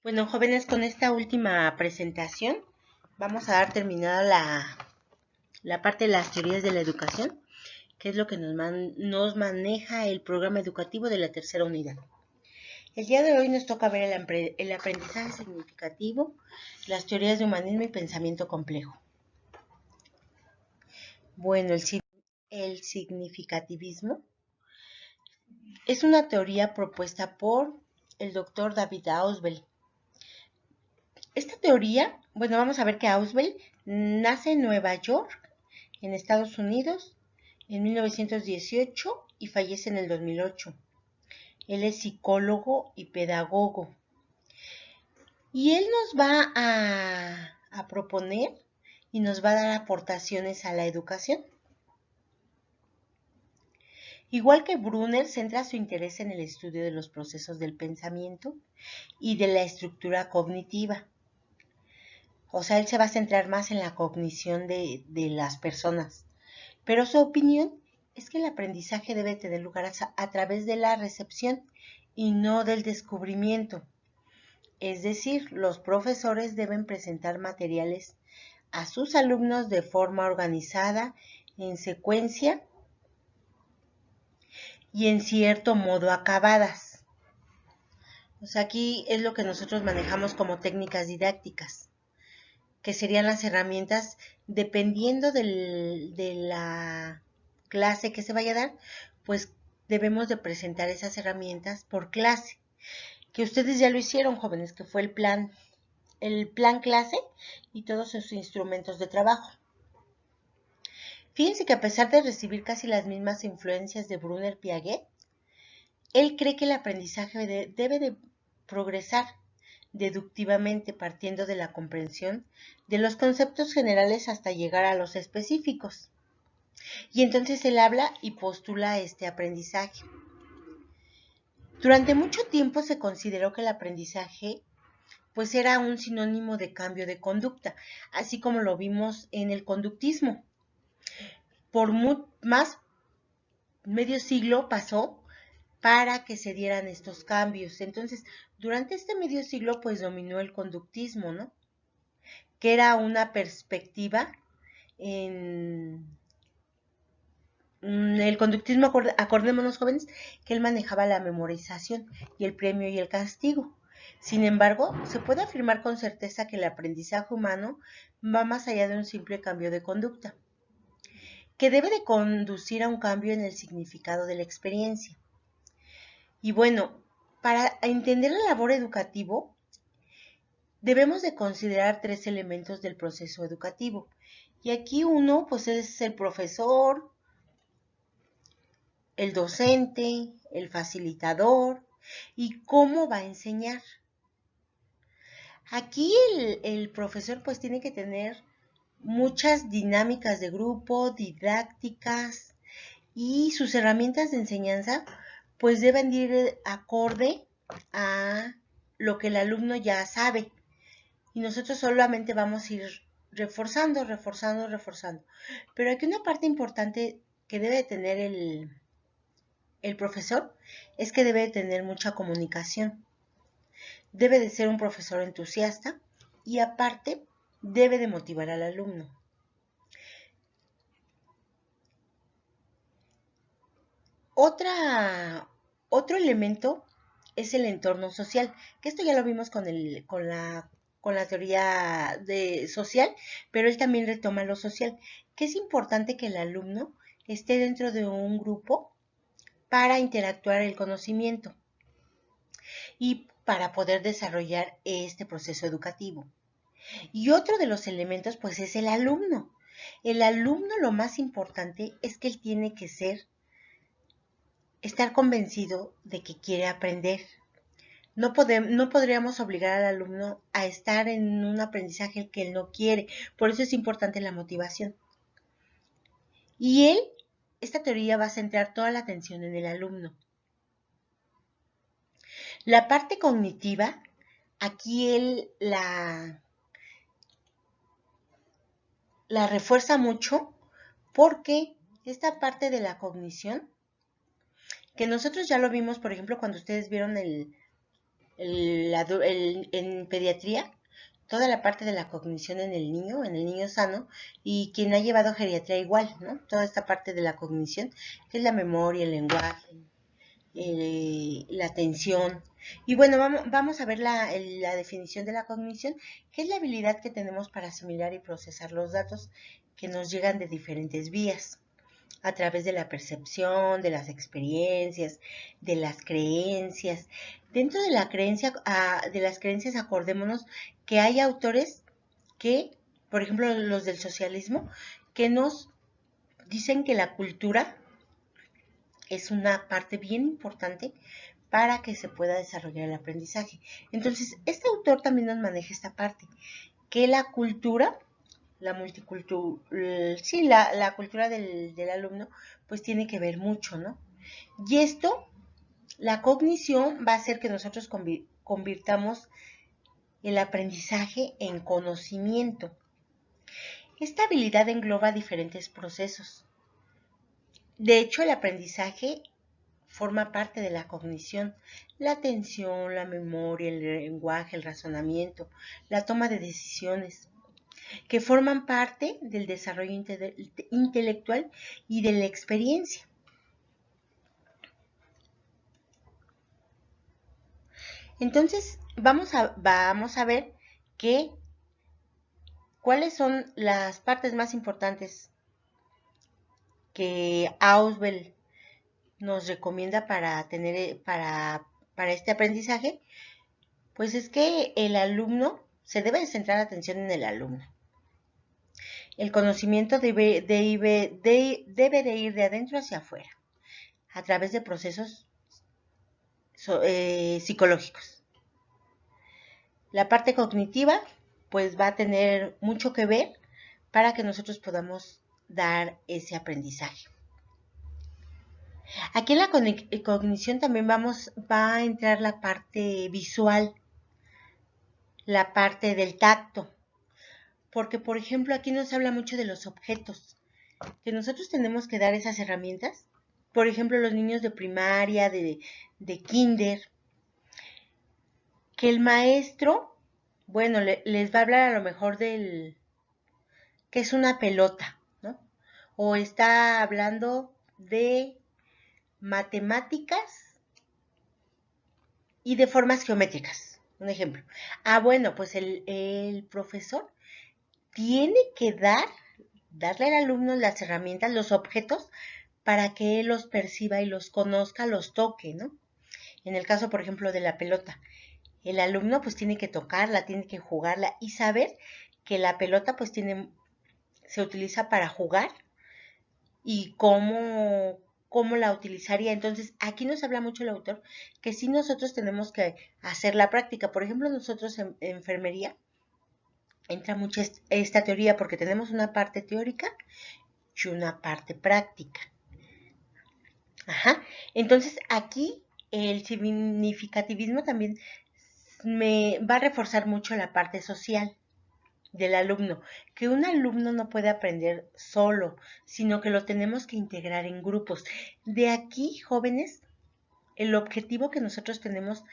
Bueno, jóvenes, con esta última presentación vamos a dar terminada la parte de las teorías de la educación, que es lo que nos maneja el programa educativo de la tercera unidad. El día de hoy nos toca ver el aprendizaje significativo, las teorías de humanismo y pensamiento complejo. Bueno, el significativismo es una teoría propuesta por el doctor David Ausubel. Esta teoría, bueno, vamos a ver que Ausubel nace en Nueva York, en Estados Unidos, en 1918 y fallece en el 2008. Él es psicólogo y pedagogo. Y él nos va a proponer y nos va a dar aportaciones a la educación. Igual que Brunner, centra su interés en el estudio de los procesos del pensamiento y de la estructura cognitiva. O sea, él se va a centrar más en la cognición de las personas. Pero su opinión es que el aprendizaje debe tener lugar a través de la recepción y no del descubrimiento. Es decir, los profesores deben presentar materiales a sus alumnos de forma organizada, en secuencia y en cierto modo acabadas. O sea, aquí es lo que nosotros manejamos como técnicas didácticas, que serían las herramientas dependiendo de la clase que se vaya a dar, pues debemos de presentar esas herramientas por clase, que ustedes ya lo hicieron, jóvenes, que fue el plan clase y todos sus instrumentos de trabajo. Fíjense que a pesar de recibir casi las mismas influencias de Brunner Piaget, él cree que el aprendizaje debe de progresar deductivamente partiendo de la comprensión de los conceptos generales hasta llegar a los específicos. Y entonces él habla y postula este aprendizaje. Durante mucho tiempo se consideró que el aprendizaje pues era un sinónimo de cambio de conducta, así como lo vimos en el conductismo. Por más medio siglo pasó para que se dieran estos cambios. Entonces, durante este medio siglo pues dominó el conductismo, ¿no? Que era una perspectiva en el conductismo, acordémonos, jóvenes, que él manejaba la memorización y el premio y el castigo. Sin embargo, se puede afirmar con certeza que el aprendizaje humano va más allá de un simple cambio de conducta, que debe de conducir a un cambio en el significado de la experiencia. Y bueno, para entender la labor educativo, debemos de considerar tres elementos del proceso educativo. Y aquí uno, pues es el profesor, el docente, el facilitador y cómo va a enseñar. Aquí el profesor pues tiene que tener muchas dinámicas de grupo, didácticas y sus herramientas de enseñanza pues deben ir acorde a lo que el alumno ya sabe y nosotros solamente vamos a ir reforzando. Pero aquí una parte importante que debe tener el profesor es que debe tener mucha comunicación. Debe de ser un profesor entusiasta y aparte debe de motivar al alumno. Otro elemento es el entorno social, que esto ya lo vimos con la teoría social, pero él también retoma lo social, que es importante que el alumno esté dentro de un grupo para interactuar el conocimiento y para poder desarrollar este proceso educativo. Y otro de los elementos pues es el alumno. El alumno, lo más importante es que él tiene que estar convencido de que quiere aprender. No podríamos obligar al alumno a estar en un aprendizaje que él no quiere. Por eso es importante la motivación. Y esta teoría va a centrar toda la atención en el alumno. La parte cognitiva, aquí él la refuerza mucho porque esta parte de la cognición, que nosotros ya lo vimos, por ejemplo, cuando ustedes vieron en pediatría, toda la parte de la cognición en el niño sano, y quien ha llevado geriatría igual, ¿no? Toda esta parte de la cognición, que es la memoria, el lenguaje, la atención. Y bueno, vamos a ver la definición de la cognición, que es la habilidad que tenemos para asimilar y procesar los datos que nos llegan de diferentes vías, a través de la percepción, de las experiencias, de las creencias. Dentro de de las creencias, acordémonos que hay autores que, por ejemplo, los del socialismo, que nos dicen que la cultura es una parte bien importante para que se pueda desarrollar el aprendizaje. Entonces, este autor también nos maneja esta parte, que la cultura, la multicultura, sí, la cultura del alumno, pues tiene que ver mucho, ¿no? Y esto, la cognición va a hacer que nosotros convirtamos el aprendizaje en conocimiento. Esta habilidad engloba diferentes procesos. De hecho, el aprendizaje forma parte de la cognición, la atención, la memoria, el lenguaje, el razonamiento, la toma de decisiones, que forman parte del desarrollo intelectual y de la experiencia. Entonces, vamos a ver cuáles son las partes más importantes que Auswell nos recomienda para este aprendizaje. Pues es que el alumno se debe de centrar la atención en el alumno. El conocimiento debe de ir de adentro hacia afuera, a través de procesos psicológicos. La parte cognitiva, pues va a tener mucho que ver para que nosotros podamos dar ese aprendizaje. Aquí en la cognición también va a entrar la parte visual, la parte del tacto, porque por ejemplo aquí nos habla mucho de los objetos, que nosotros tenemos que dar esas herramientas. Por ejemplo, los niños de primaria, de kinder, que el maestro, bueno, les va a hablar a lo mejor que es una pelota, ¿no? O está hablando de matemáticas y de formas geométricas, un ejemplo. Bueno, pues el profesor tiene que darle al alumno las herramientas, los objetos, para que él los perciba y los conozca, los toque, ¿no? En el caso, por ejemplo, de la pelota, el alumno pues tiene que tocarla, tiene que jugarla y saber que la pelota pues se utiliza para jugar y cómo la utilizaría. Entonces, aquí nos habla mucho el autor que sí nosotros tenemos que hacer la práctica. Por ejemplo, nosotros en enfermería entra mucho esta teoría porque tenemos una parte teórica y una parte práctica. Ajá. Entonces, aquí el significativismo también me va a reforzar mucho la parte social del alumno, que un alumno no puede aprender solo, sino que lo tenemos que integrar en grupos. De aquí, jóvenes, el objetivo que nosotros tenemos,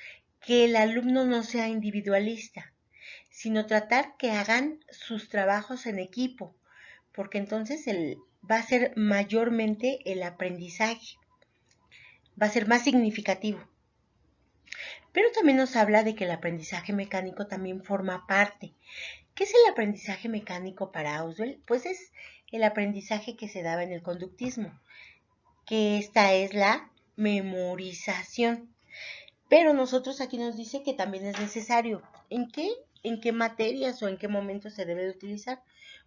que el alumno no sea individualista, sino tratar que hagan sus trabajos en equipo, porque entonces va a ser mayormente el aprendizaje, va a ser más significativo. Pero también nos habla de que el aprendizaje mecánico también forma parte. ¿Qué es el aprendizaje mecánico para Auswell? Pues es el aprendizaje que se daba en el conductismo, que esta es la memorización. Pero nosotros aquí nos dice que también es necesario. ¿En qué materias o en qué momentos se debe de utilizar?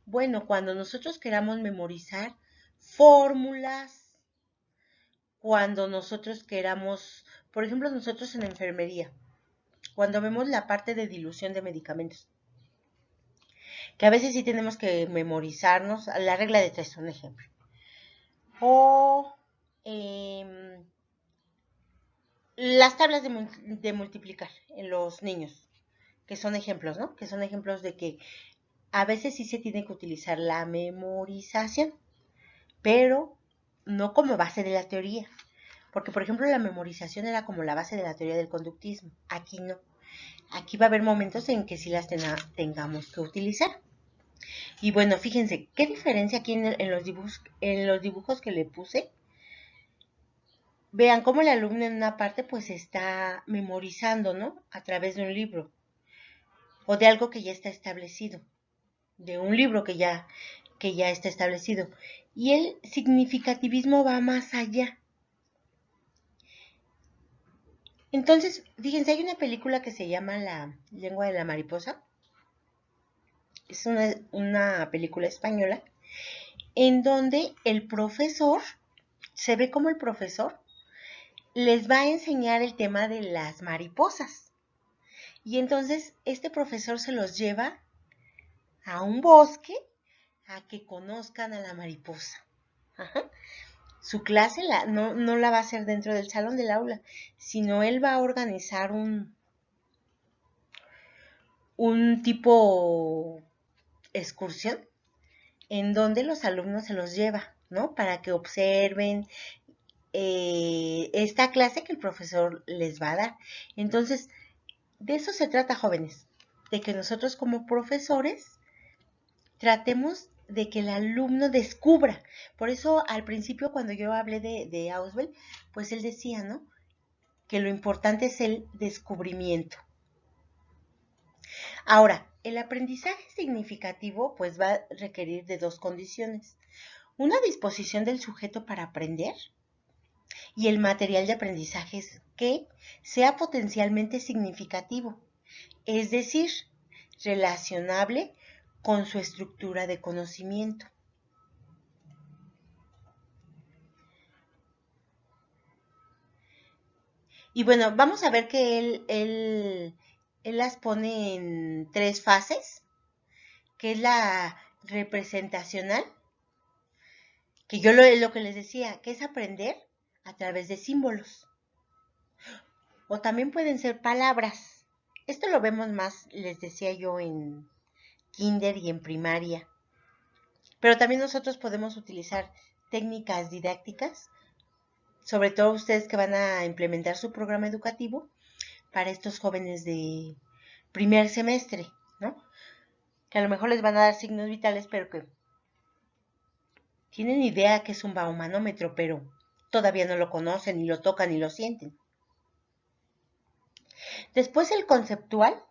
Bueno, cuando nosotros queramos memorizar fórmulas, cuando nosotros queramos, por ejemplo, nosotros en enfermería, cuando vemos la parte de dilución de medicamentos, que a veces sí tenemos que memorizarnos la regla de tres, un ejemplo. O las tablas de multiplicar en los niños, que son ejemplos, ¿no? Que son ejemplos de que a veces sí se tiene que utilizar la memorización, pero no como base de la teoría. Porque, por ejemplo, la memorización era como la base de la teoría del conductismo. Aquí no. Aquí va a haber momentos en que sí las tengamos que utilizar. Y bueno, fíjense, ¿qué diferencia aquí en los dibujos que le puse? Vean cómo el alumno en una parte pues está memorizando, ¿no? A través de un libro o de algo que ya está establecido, de un libro que ya está establecido. Y el significativismo va más allá. Entonces, fíjense, hay una película que se llama La lengua de la mariposa. Es una película española en donde el profesor, se ve como el profesor les va a enseñar el tema de las mariposas. Y entonces este profesor se los lleva a un bosque a que conozcan a la mariposa. Ajá. Su clase no la va a hacer dentro del salón del aula, sino él va a organizar un tipo excursión en donde los alumnos se los lleva, ¿no? Para que observen esta clase que el profesor les va a dar. Entonces, de eso se trata, jóvenes, de que nosotros como profesores tratemos de que el alumno descubra. Por eso al principio cuando yo hablé de Auswell, pues él decía, ¿no? Que lo importante es el descubrimiento. Ahora, el aprendizaje significativo pues va a requerir de dos condiciones. Una disposición del sujeto para aprender y el material de aprendizaje que sea potencialmente significativo, es decir, relacionable con su estructura de conocimiento. Y bueno, vamos a ver que él las pone en tres fases, que es la representacional, que yo lo que les decía, que es aprender a través de símbolos. O también pueden ser palabras. Esto lo vemos más, les decía yo, en kinder y en primaria. Pero también nosotros podemos utilizar técnicas didácticas, sobre todo ustedes que van a implementar su programa educativo para estos jóvenes de primer semestre, ¿no? Que a lo mejor les van a dar signos vitales, pero que tienen idea que es un baumanómetro, pero todavía no lo conocen, ni lo tocan, ni lo sienten. Después el conceptual.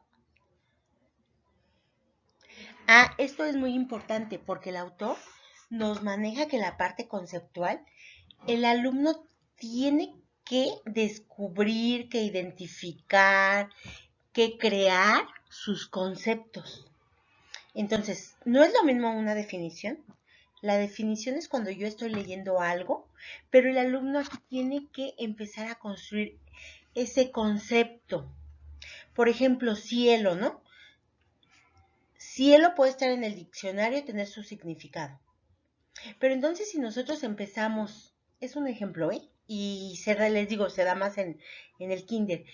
Esto es muy importante porque el autor nos maneja que la parte conceptual, el alumno tiene que descubrir, que identificar, que crear sus conceptos. Entonces, no es lo mismo una definición. La definición es cuando yo estoy leyendo algo, pero el alumno aquí tiene que empezar a construir ese concepto. Por ejemplo, cielo, ¿no? Cielo puede estar en el diccionario y tener su significado. Pero entonces si nosotros empezamos, es un ejemplo, ¿eh? Y les digo, se da más en el kinder.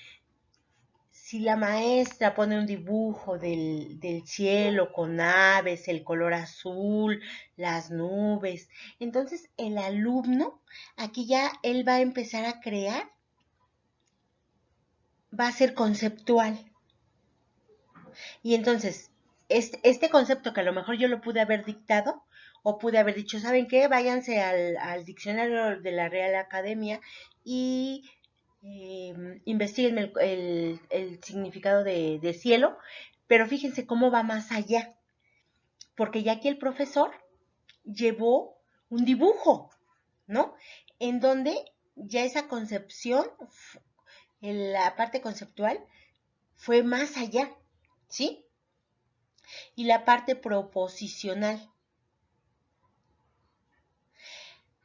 Si la maestra pone un dibujo del cielo con aves, el color azul, las nubes, entonces el alumno, aquí ya él va a empezar a crear, va a ser conceptual. Y entonces, este concepto que a lo mejor yo lo pude haber dictado, o pude haber dicho, ¿saben qué? Váyanse al diccionario de la Real Academia y investiguen el significado de cielo, pero fíjense cómo va más allá, porque ya aquí el profesor llevó un dibujo, ¿no? En donde ya esa concepción, en la parte conceptual, fue más allá, ¿sí? Y la parte proposicional.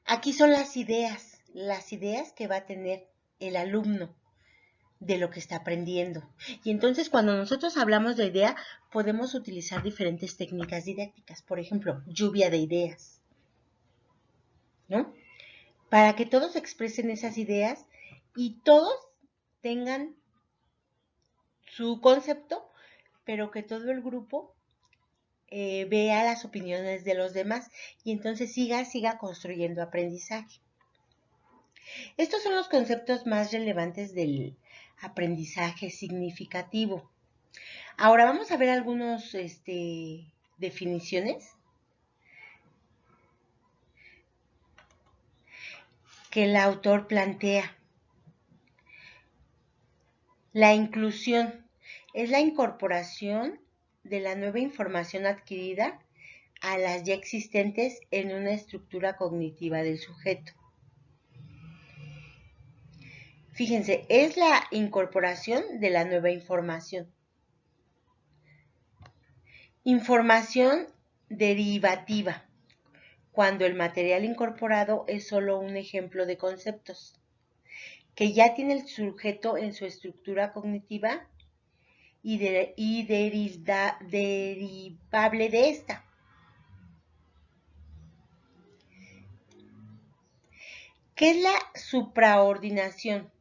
Aquí son las ideas que va a tener el alumno de lo que está aprendiendo. Y entonces cuando nosotros hablamos de idea, podemos utilizar diferentes técnicas didácticas. Por ejemplo, lluvia de ideas, ¿no? Para que todos expresen esas ideas y todos tengan su concepto, pero que todo el grupo vea las opiniones de los demás y entonces siga construyendo aprendizaje. Estos son los conceptos más relevantes del aprendizaje significativo. Ahora vamos a ver algunas definiciones que el autor plantea. La inclusión es la incorporación de la nueva información adquirida a las ya existentes en una estructura cognitiva del sujeto. Fíjense, es la incorporación de la nueva información. Información derivativa, cuando el material incorporado es solo un ejemplo de conceptos que ya tiene el sujeto en su estructura cognitiva y derivable de esta. ¿Qué es la supraordinación?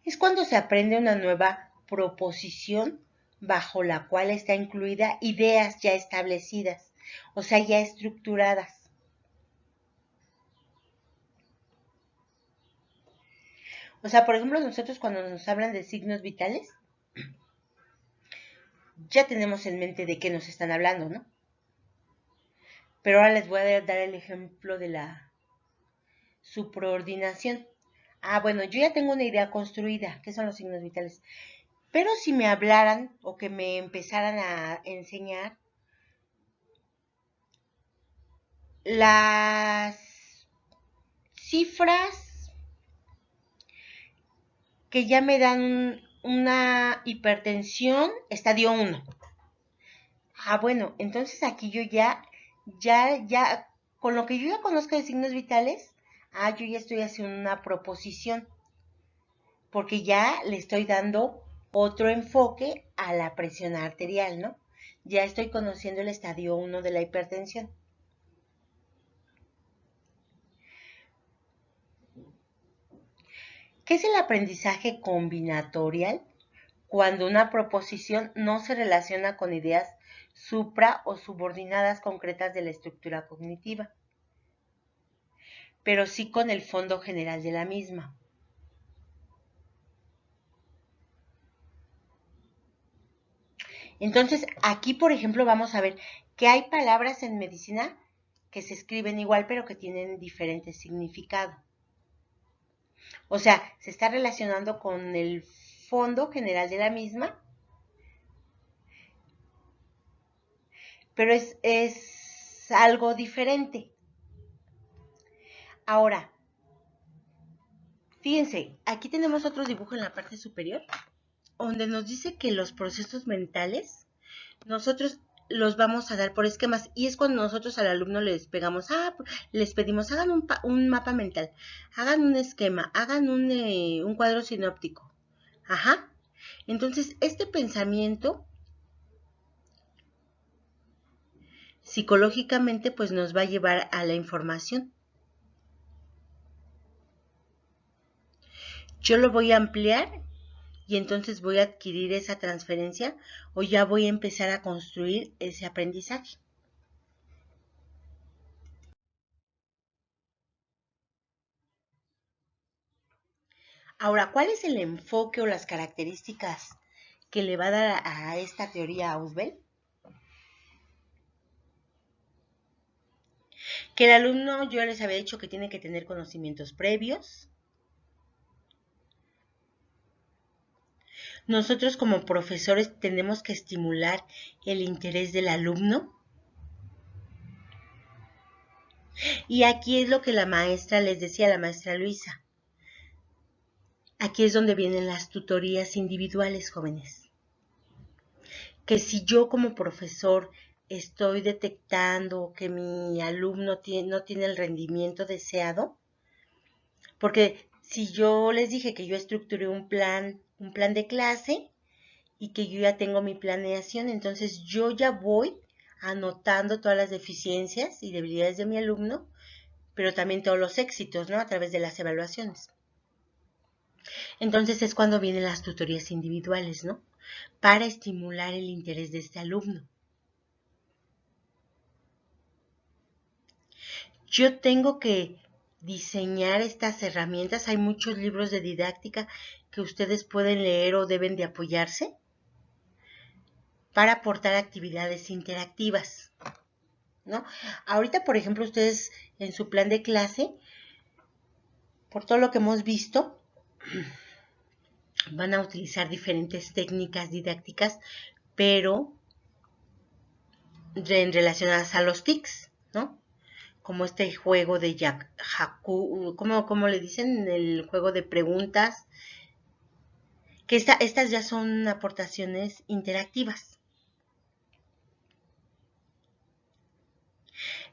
Es cuando se aprende una nueva proposición bajo la cual está incluida ideas ya establecidas, o sea, ya estructuradas. O sea, por ejemplo, nosotros cuando nos hablan de signos vitales, ya tenemos en mente de qué nos están hablando, ¿no? Pero ahora les voy a dar el ejemplo de la supraordinación. Bueno, yo ya tengo una idea construida, ¿qué son los signos vitales? Pero si me hablaran o que me empezaran a enseñar las cifras que ya me dan una hipertensión estadio 1. Bueno, entonces aquí yo ya, con lo que yo ya conozco de signos vitales, yo ya estoy haciendo una proposición, porque ya le estoy dando otro enfoque a la presión arterial, ¿no? Ya estoy conociendo el estadio 1 de la hipertensión. ¿Qué es el aprendizaje combinatorial? Cuando una proposición no se relaciona con ideas supra o subordinadas concretas de la estructura cognitiva, pero sí con el fondo general de la misma. Entonces, aquí, por ejemplo, vamos a ver que hay palabras en medicina que se escriben igual, pero que tienen diferente significado. O sea, se está relacionando con el fondo general de la misma, pero es algo diferente. Ahora, fíjense, aquí tenemos otro dibujo en la parte superior, donde nos dice que los procesos mentales nosotros los vamos a dar por esquemas y es cuando nosotros al alumno les les pedimos hagan un mapa mental, hagan un esquema, hagan un cuadro sinóptico. Entonces, este pensamiento psicológicamente pues nos va a llevar a la información. Yo lo voy a ampliar y entonces voy a adquirir esa transferencia o ya voy a empezar a construir ese aprendizaje. Ahora, ¿cuál es el enfoque o las características que le va a dar a esta teoría Ausubel? Que el alumno, yo les había dicho que tiene que tener conocimientos previos. Nosotros como profesores tenemos que estimular el interés del alumno. Y aquí es lo que la maestra les decía, la maestra Luisa. Aquí es donde vienen las tutorías individuales, jóvenes. Que si yo como profesor estoy detectando que mi alumno no tiene el rendimiento deseado, porque si yo les dije que yo estructuré un plan de clase y que yo ya tengo mi planeación, entonces yo ya voy anotando todas las deficiencias y debilidades de mi alumno, pero también todos los éxitos, ¿no? A través de las evaluaciones. Entonces es cuando vienen las tutorías individuales, ¿no? Para estimular el interés de este alumno. yo tengo que diseñar estas herramientas. Hay muchos libros de didáctica que ustedes pueden leer o deben de apoyarse para aportar actividades interactivas, ¿no? Ahorita, por ejemplo, ustedes en su plan de clase, por todo lo que hemos visto, van a utilizar diferentes técnicas didácticas, pero relacionadas a los TICs, ¿no? Como este juego de ¿cómo le dicen? El juego de preguntas, que estas ya son aportaciones interactivas.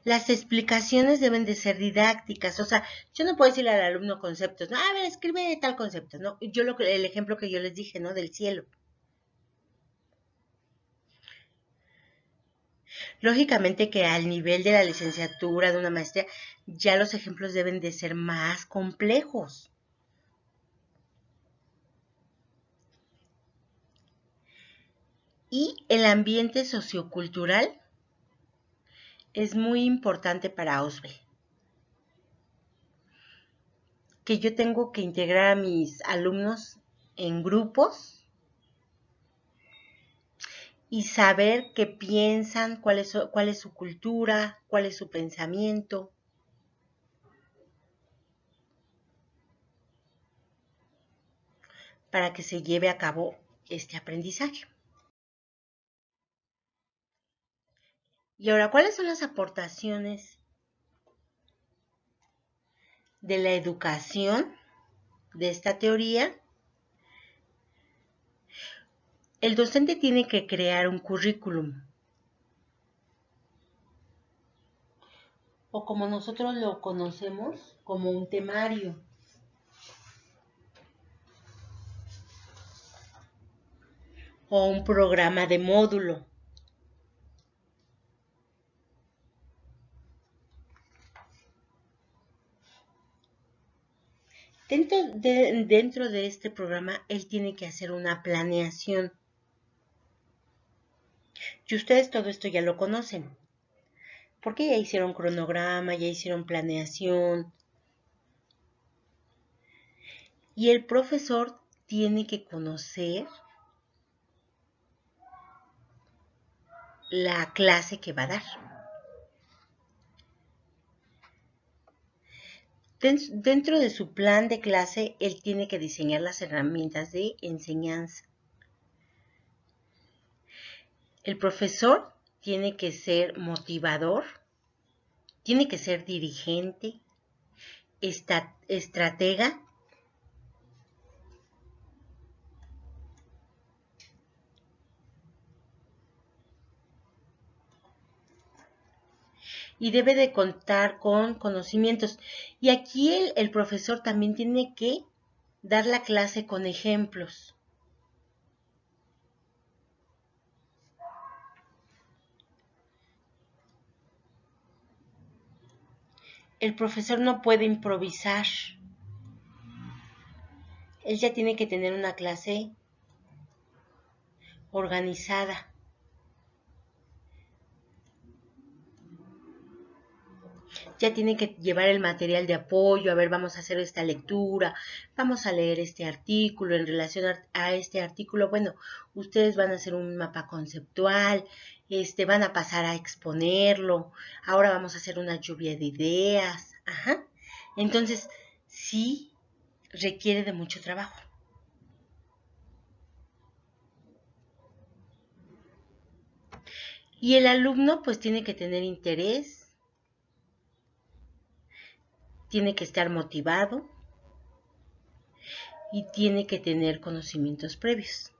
Las explicaciones deben de ser didácticas, o sea, yo no puedo decirle al alumno conceptos, no, a ver, escribe tal concepto, no, el ejemplo que yo les dije, ¿no? Del cielo. Lógicamente que al nivel de la licenciatura, de una maestría, ya los ejemplos deben de ser más complejos. Y el ambiente sociocultural es muy importante para Ausbel. Que yo tengo que integrar a mis alumnos en grupos y saber qué piensan, cuál es su cultura, cuál es su pensamiento. Para que se lleve a cabo este aprendizaje. Y ahora, ¿cuáles son las aportaciones de la educación de esta teoría? El docente tiene que crear un currículum, o como nosotros lo conocemos, como un temario. O un programa de módulo. Dentro de este programa, él tiene que hacer una planeación. Y ustedes todo esto ya lo conocen. Porque ya hicieron cronograma, ya hicieron planeación. Y el profesor tiene que conocer la clase que va a dar. Dentro de su plan de clase, él tiene que diseñar las herramientas de enseñanza. El profesor tiene que ser motivador, tiene que ser dirigente, estratega, y debe de contar con conocimientos. Y aquí el profesor también tiene que dar la clase con ejemplos. El profesor no puede improvisar. Él ya tiene que tener una clase organizada. Ya tiene que llevar el material de apoyo, a ver, vamos a hacer esta lectura, vamos a leer este artículo, en relación a este artículo, bueno, ustedes van a hacer un mapa conceptual, van a pasar a exponerlo, ahora vamos a hacer una lluvia de ideas, ajá. Entonces, sí requiere de mucho trabajo. Y el alumno pues tiene que tener interés, tiene que estar motivado y tiene que tener conocimientos previos.